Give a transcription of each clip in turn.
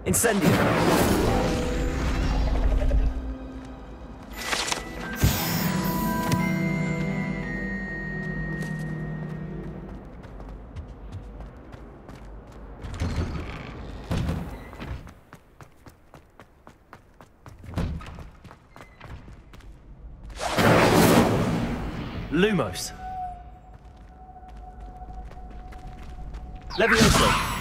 Incendio! Lumos. Levioso.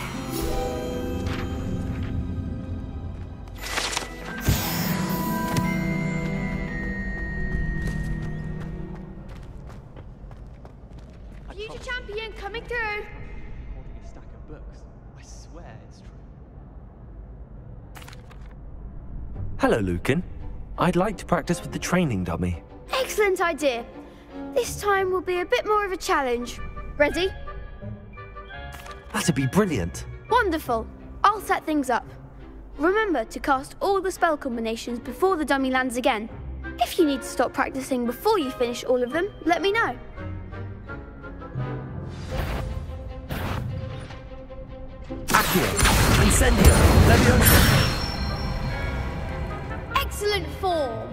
Future champion coming through. Holding a stack of books. I swear it's true. Hello, Lucan. I'd like to practice with the training dummy. Excellent idea. This time will be a bit more of a challenge. Ready? That'd be brilliant. Wonderful. I'll set things up. Remember to cast all the spell combinations before the dummy lands again. If you need to stop practicing before you finish all of them, let me know. Accio, Incendio, Levioso. Excellent form.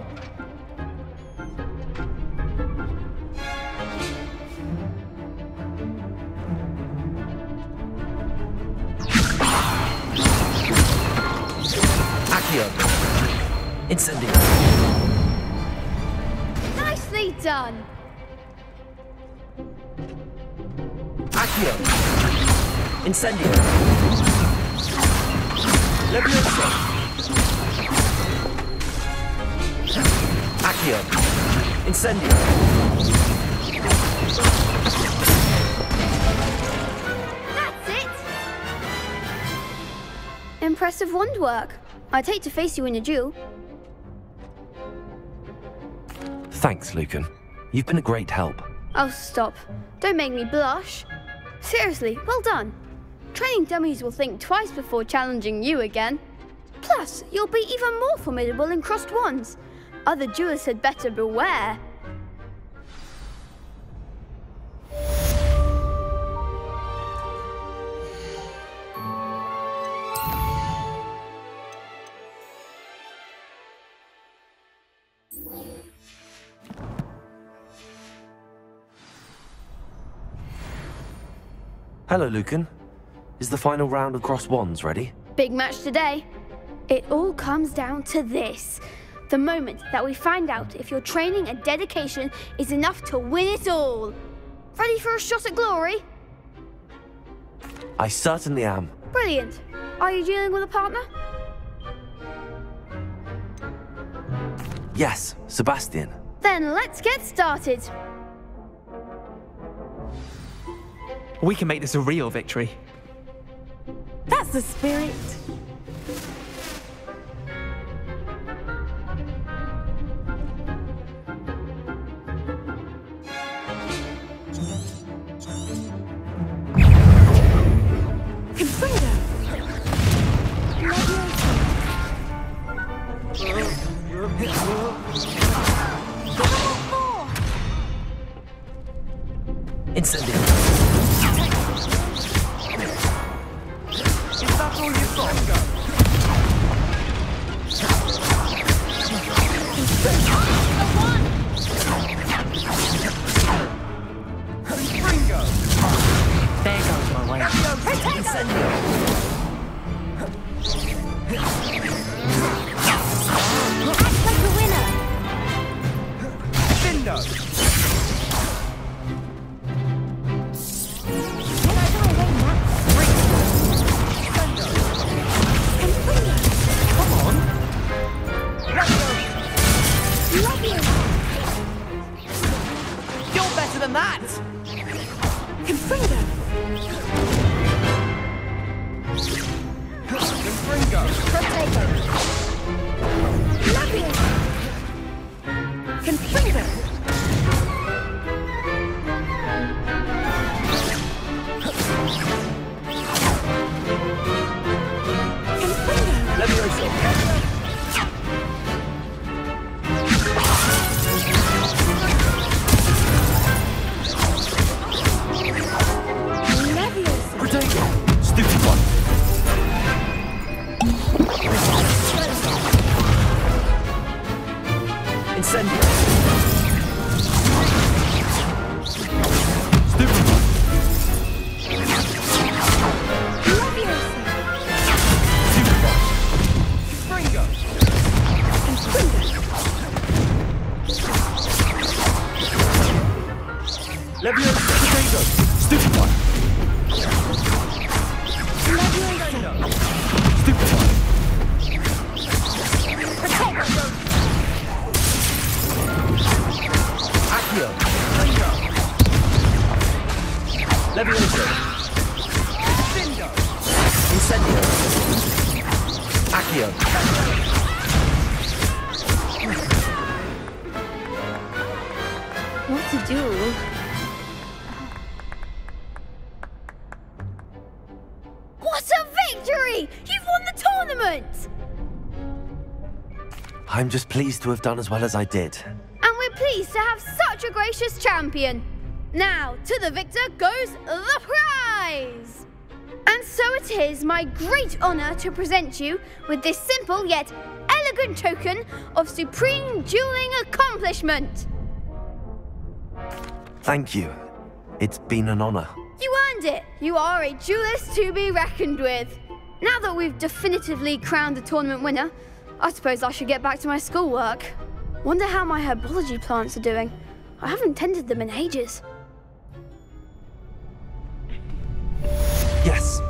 Accio, Incendio. Nicely done. Accio, Incendio. Levioso. Accio, Incendio. That's it. Impressive wand work. I'd hate to face you in a duel. Thanks, Lucan. You've been a great help. Oh, stop. Don't make me blush. Seriously, well done. Training dummies will think twice before challenging you again. Plus, you'll be even more formidable in crossed wands. Other duelists had better beware. Hello, Lucan. Is the final round of crossed wands ready? Big match today. It all comes down to this. The moment that we find out if your training and dedication is enough to win it all. Ready for a shot at glory? I certainly am. Brilliant. Are you dealing with a partner? Yes, Sebastian. Then let's get started. We can make this a real victory. That's the spirit. Incendio. Is that all you've got? Stupid one. Accio. Levioso. Incendio. Accio. What to do? What a victory! You've won the tournament! I'm just pleased to have done as well as I did. And we're pleased to have such a gracious champion. Now, to the victor goes the prize! And so it is my great honor to present you with this simple yet elegant token of supreme dueling accomplishment. Thank you. It's been an honor. You earned it. You are a duelist to be reckoned with. Now that we've definitively crowned the tournament winner, I suppose I should get back to my schoolwork. Wonder how my herbology plants are doing. I haven't tended them in ages. Yes.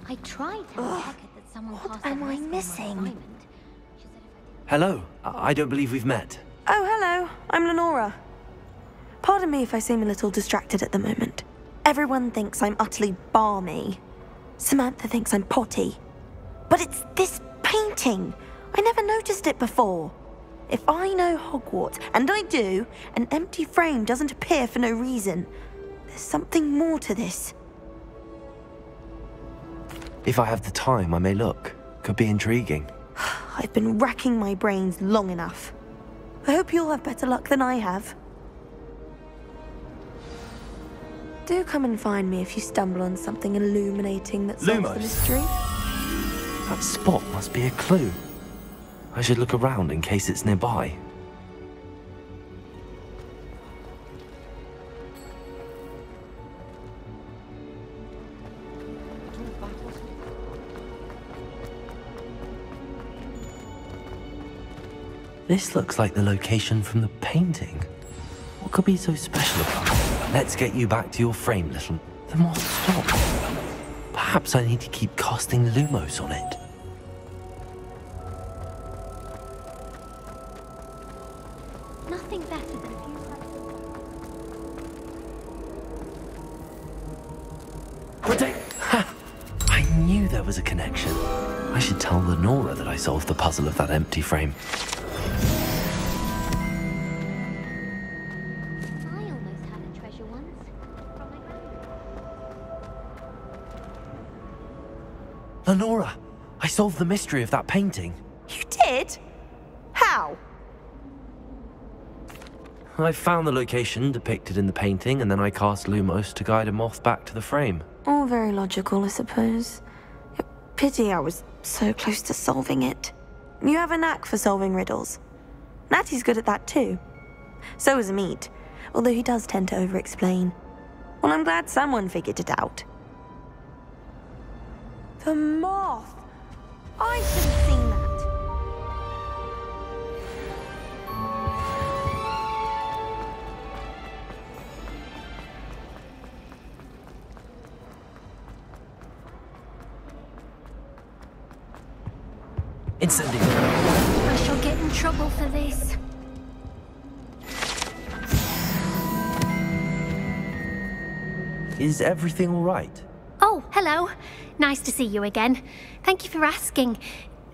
I tried to check it that someone What passed am a I risk on my missing? assignment. She said if Hello. I don't believe we've met. Oh, hello. I'm Lenora. Pardon me if I seem a little distracted at the moment. Everyone thinks I'm utterly balmy. Samantha thinks I'm potty. But it's this painting. I never noticed it before. If I know Hogwarts, and I do, an empty frame doesn't appear for no reason. There's something more to this. If I have the time, I may look. Could be intriguing. I've been racking my brains long enough. I hope you'll have better luck than I have. Do come and find me if you stumble on something illuminating that solves the Lumos. mystery. That spot must be a clue. I should look around in case it's nearby. This looks like the location from the painting. What could be so special about it? Let's get you back to your frame, little. The moth stopped. Perhaps I need to keep casting Lumos on it. nothing better than a few Protect! Ha! I knew there was a connection. I should tell Lenora that I solved the puzzle of that empty frame. I almost had a treasure once. From my grandmother. Lenora, I solved the mystery of that painting. You did? How? I found the location depicted in the painting, and then I cast Lumos to guide a moth back to the frame. All very logical, I suppose. Pity I was so close to solving it. You have a knack for solving riddles. Natty's good at that too. So is Amit, although he does tend to over-explain. Well, I'm glad someone figured it out. The moth! I should have seen that. Incendio. I shall get in trouble for this. Is everything all right? Oh, hello. Nice to see you again. Thank you for asking.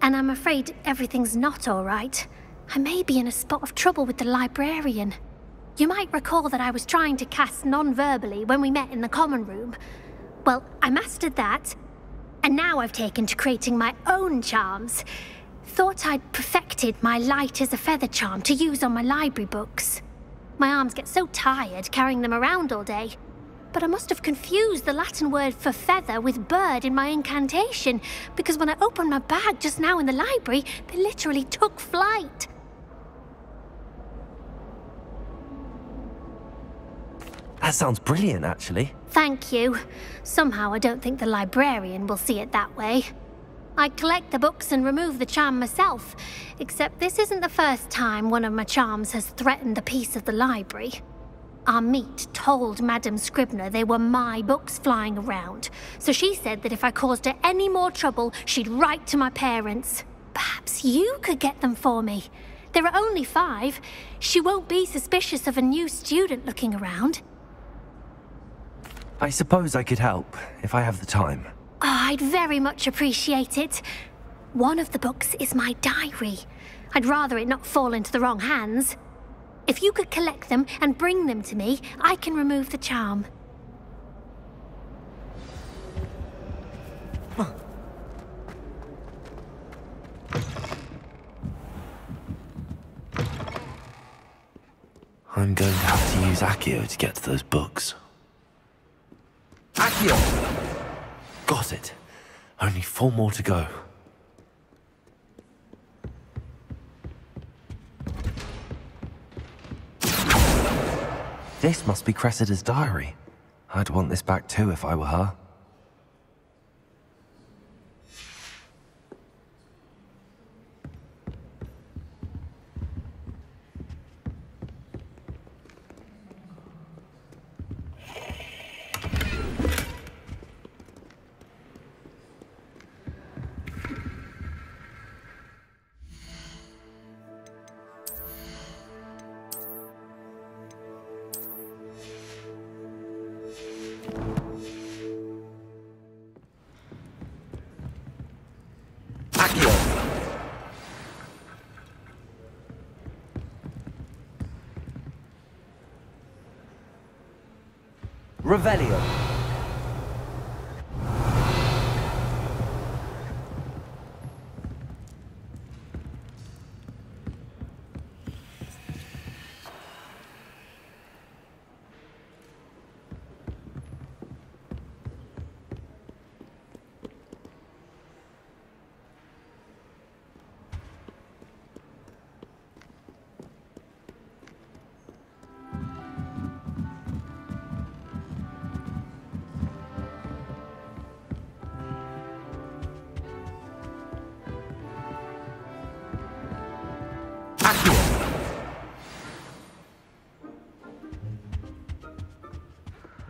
And I'm afraid everything's not all right. I may be in a spot of trouble with the librarian. You might recall that I was trying to cast non-verbally when we met in the common room. Well, I mastered that, and now I've taken to creating my own charms. Thought I'd perfected my light as a feather charm to use on my library books. My arms get so tired carrying them around all day. But I must have confused the Latin word for feather with bird in my incantation, because when I opened my bag just now in the library, they literally took flight. That sounds brilliant, actually. Thank you. Somehow I don't think the librarian will see it that way. I collect the books and remove the charm myself, except this isn't the first time one of my charms has threatened the peace of the library. Our meet told Madame Scribner they were my books flying around, so she said that if I caused her any more trouble, she'd write to my parents. Perhaps you could get them for me. There are only 5. She won't be suspicious of a new student looking around. I suppose I could help, if I have the time. Oh, I'd very much appreciate it. One of the books is my diary. I'd rather it not fall into the wrong hands. If you could collect them and bring them to me, I can remove the charm. I'm going to have to use Accio to get to those books. Accio! Got it. Only 4 more to go. This must be Cressida's diary. I'd want this back too if I were her. Revelio.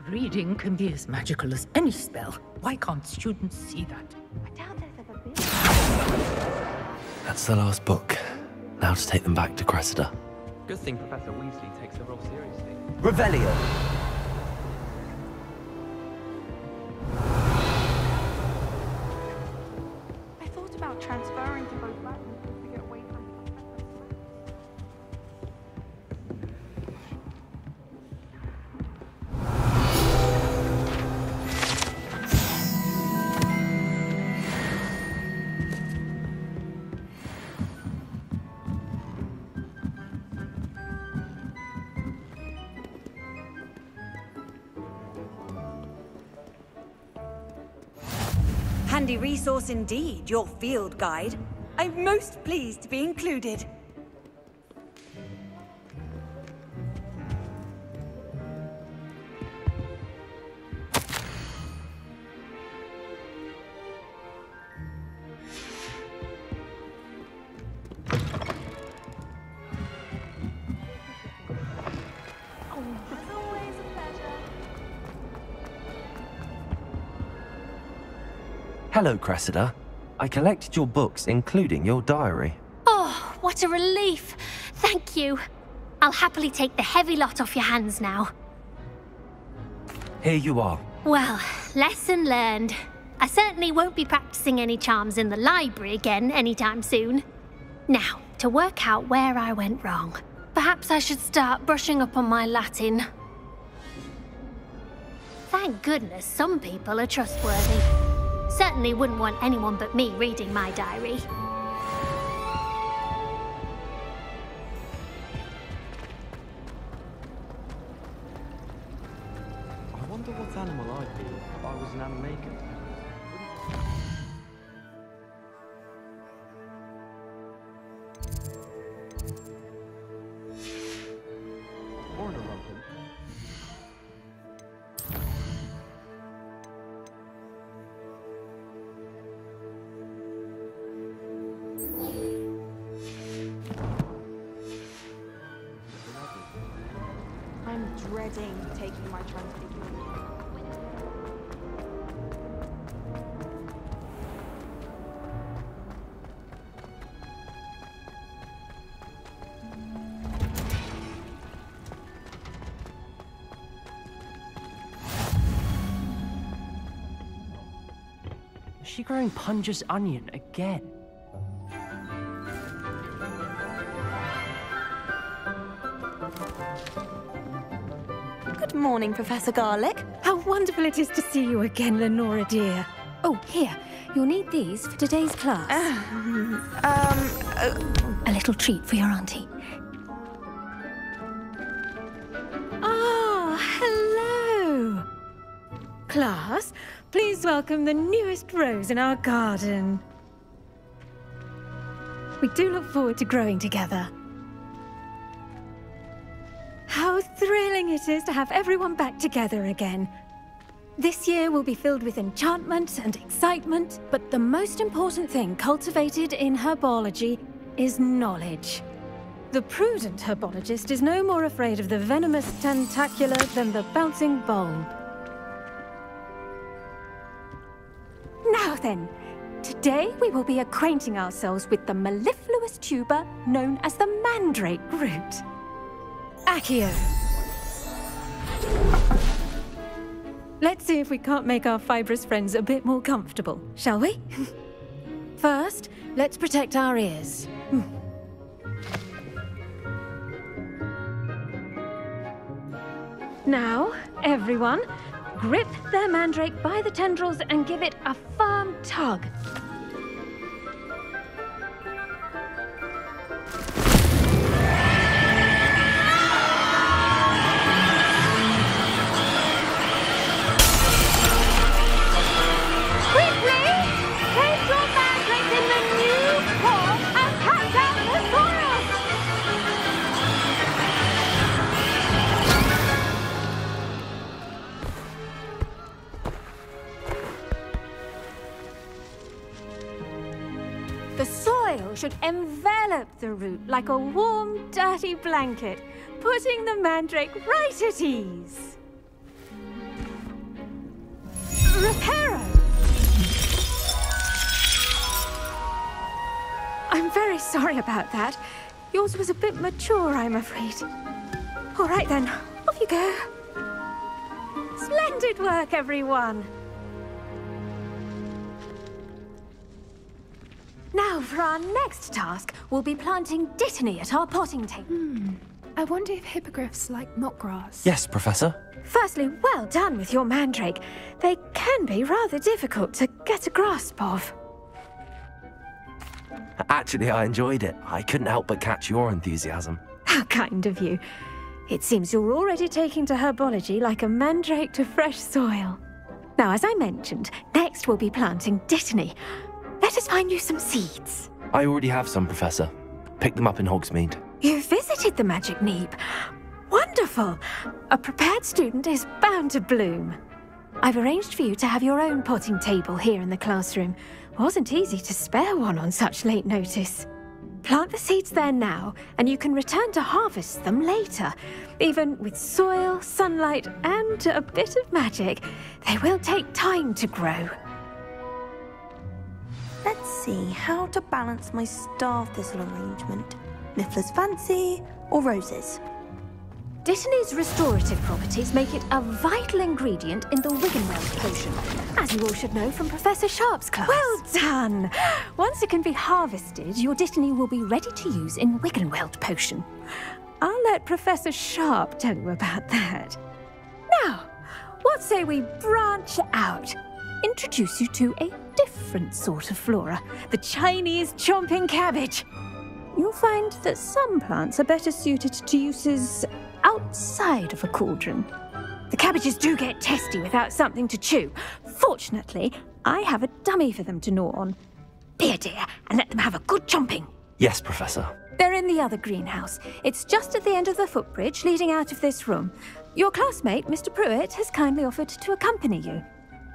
Reading can be as magical as any spell. Why can't students see that? I doubt there's ever been. That's the last book. Now to take them back to Cressida. Good thing Professor Weasley takes her role seriously. Revelio. I thought about transferring to both Latin to get away from Handy resource indeed, your field guide. I'm most pleased to be included. Hello, Cressida. I collected your books, including your diary. Oh, what a relief. Thank you. I'll happily take the heavy lot off your hands now. Here you are. Well, lesson learned. I certainly won't be practicing any charms in the library again anytime soon. Now, to work out where I went wrong. Perhaps I should start brushing up on my Latin. Thank goodness some people are trustworthy. Certainly wouldn't want anyone but me reading my diary. I wonder what animal I'd be if I was an animaker. Or an orangutan. I'm dreading taking my transfiguration. Is she growing Punja's onion again? Good morning, Professor Garlic. How wonderful it is to see you again, Lenora dear. Oh, here. You'll need these for today's class. A little treat for your auntie. Ah, hello. Class, please welcome the newest rose in our garden. We do look forward to growing together. How thrilling it is to have everyone back together again. This year will be filled with enchantment and excitement, but the most important thing cultivated in herbology is knowledge. The prudent herbologist is no more afraid of the venomous tentacular than the bouncing bulb. Now then, today we will be acquainting ourselves with the mellifluous tuber known as the mandrake root. Accio. Let's see if we can't make our fibrous friends a bit more comfortable, shall we? First, let's protect our ears. Now, everyone, grip their mandrake by the tendrils and give it a firm tug. The soil should envelop the root like a warm, dirty blanket, putting the mandrake right at ease. Reparo! I'm very sorry about that. Yours was a bit mature, I'm afraid. All right then, off you go. Splendid work, everyone. Now, for our next task, we'll be planting dittany at our potting table. I wonder if hippogriffs like mock grass. Yes, Professor. Firstly, well done with your mandrake. They can be rather difficult to get a grasp of. Actually, I enjoyed it. I couldn't help but catch your enthusiasm. How kind of you. It seems you're already taking to herbology like a mandrake to fresh soil. Now, as I mentioned, next we'll be planting dittany. Let us find you some seeds. I already have some, Professor. Picked them up in Hogsmeade. You visited the Magic Neep. Wonderful! A prepared student is bound to bloom. I've arranged for you to have your own potting table here in the classroom. Wasn't easy to spare one on such late notice. Plant the seeds there now, and you can return to harvest them later. Even with soil, sunlight, and a bit of magic, they will take time to grow. Let's see how to balance my star thistle arrangement. Niffler's fancy or roses? Dittany's restorative properties make it a vital ingredient in the Wiggenweld potion, as you all should know from Professor Sharp's class. Well done! Once it can be harvested, your Dittany will be ready to use in Wiggenweld potion. I'll let Professor Sharp tell you about that. Now, what say we branch out? Introduce you to a different sort of flora, the Chinese chomping cabbage. You'll find that some plants are better suited to uses outside of a cauldron. The cabbages do get testy without something to chew. Fortunately, I have a dummy for them to gnaw on. Be a dear and let them have a good chomping. Yes, Professor. They're in the other greenhouse. It's just at the end of the footbridge leading out of this room. Your classmate, Mr. Pruitt, has kindly offered to accompany you.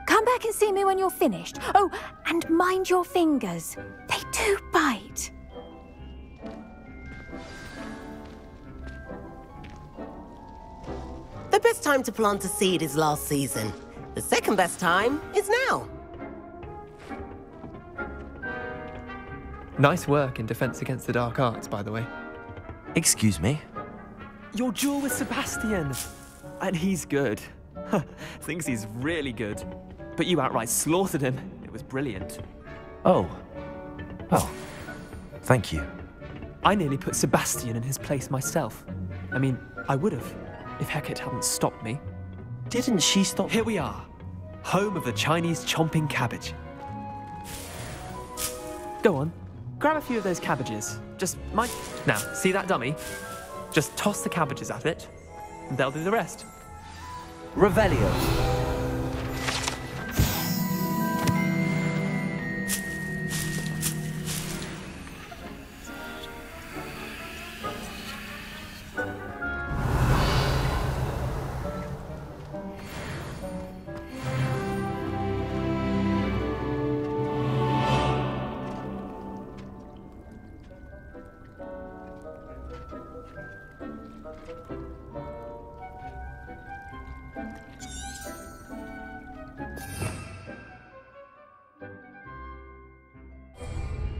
Come back and see me when you're finished. Oh, and mind your fingers. They do bite. The best time to plant a seed is last season. The second best time is now. Nice work in Defense Against the Dark Arts, by the way. Excuse me? Your duel with Sebastian! And he's good. Thinks he's really good. But you outright slaughtered him. It was brilliant. Oh. Well, thank you. I nearly put Sebastian in his place myself. I mean, I would have, if Hecate hadn't stopped me. Didn't she stop? Here we are, home of the Chinese chomping cabbage. Go on, grab a few of those cabbages. Just mind. Now, see that dummy? Just toss the cabbages at it, and they'll do the rest. Revelio.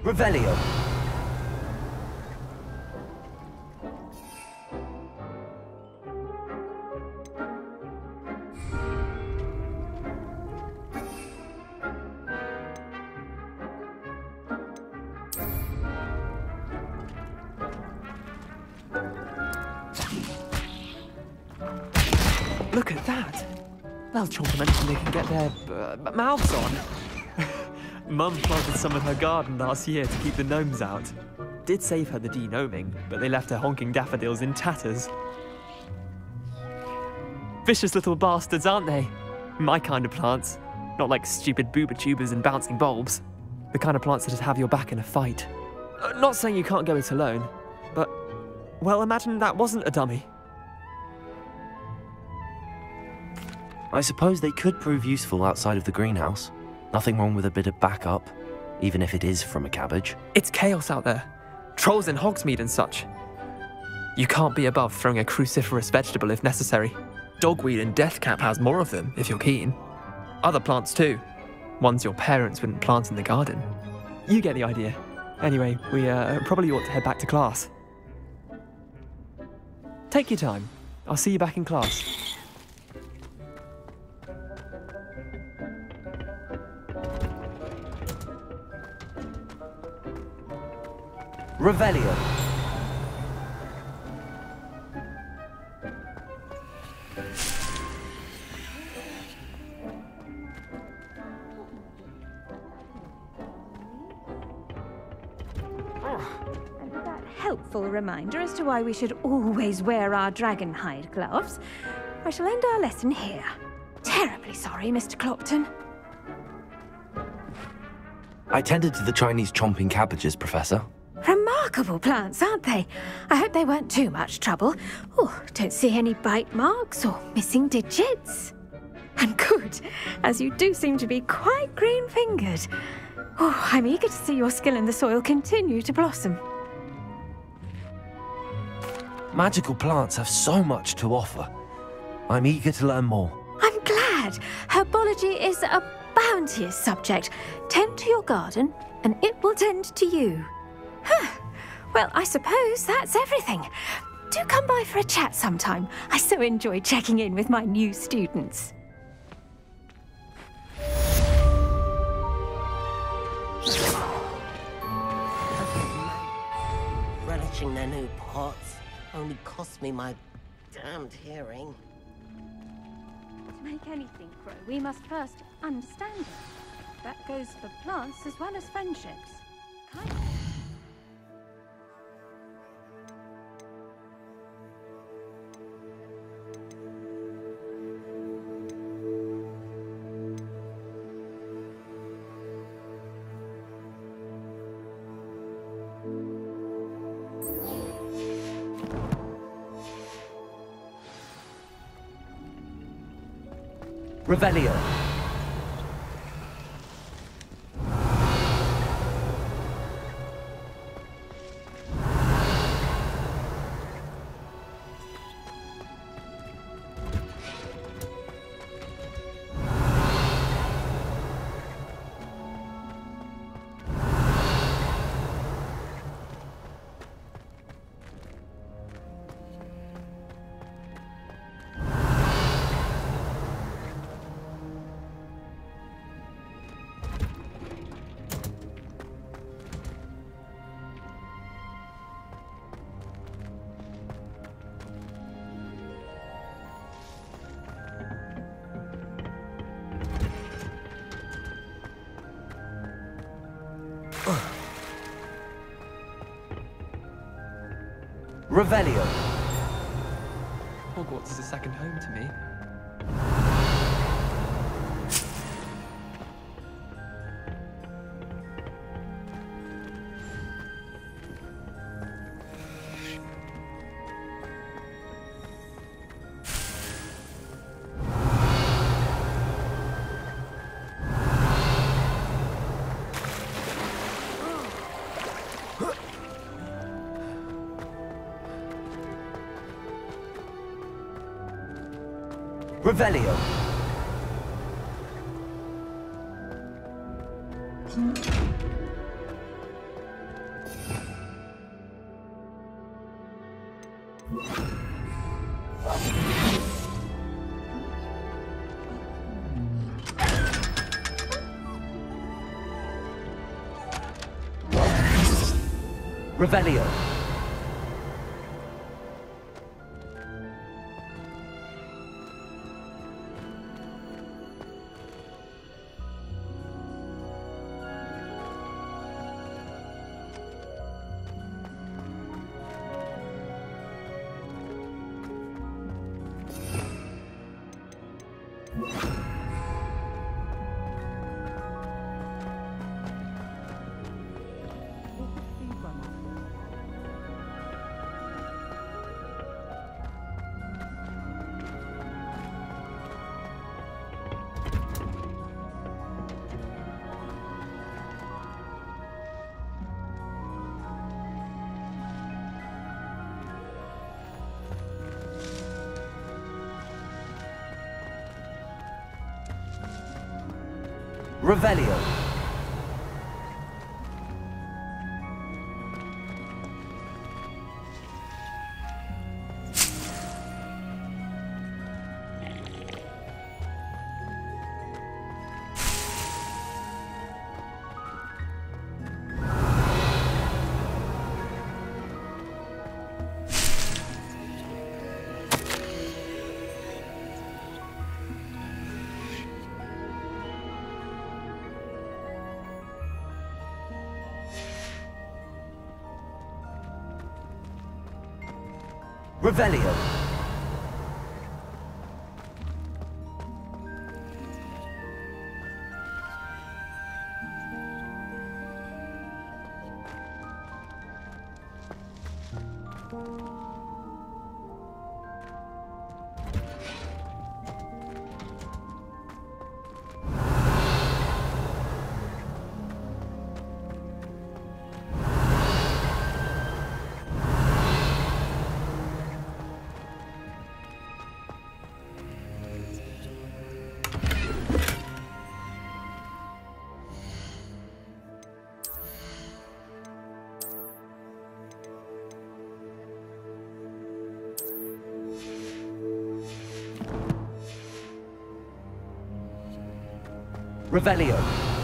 Revelio. Look at that. They'll chomp them anything they can get their mouths on. Mum planted some in her garden last year to keep the gnomes out. Did save her the de-gnoming, but they left her honking daffodils in tatters. Vicious little bastards, aren't they? My kind of plants. Not like stupid booba tubers and bouncing bulbs. The kind of plants that'd have your back in a fight. Not saying you can't go it alone, but, well, imagine that wasn't a dummy. I suppose they could prove useful outside of the greenhouse. Nothing wrong with a bit of backup, even if it is from a cabbage. It's chaos out there. Trolls in Hogsmeade and such. You can't be above throwing a cruciferous vegetable if necessary. Dogweed and deathcap has more of them, if you're keen. Other plants too. Ones your parents wouldn't plant in the garden. You get the idea. Anyway, we probably ought to head back to class. Take your time. I'll see you back in class. Revelio. And with that helpful reminder as to why we should always wear our dragon hide gloves, I shall end our lesson here. Terribly sorry, Mr. Clopton. I tended to the Chinese chomping cabbages, Professor. Remarkable plants, aren't they? I hope they weren't too much trouble. Oh, don't see any bite marks or missing digits. And good, as you do seem to be quite green-fingered. Oh, I'm eager to see your skill in the soil continue to blossom. Magical plants have so much to offer. I'm eager to learn more. I'm glad. Herbology is a bounteous subject. Tend to your garden, and it will tend to you. Huh. Well, I suppose that's everything. Do come by for a chat sometime. I so enjoy checking in with my new students. Relishing their new pots only cost me my damned hearing. To make anything grow, we must first understand it. That goes for plants as well as friendships. Revelio. Revelio. Hogwarts is a second home to me. Revelio. Revelio. Revelio. Revelio. Revelio.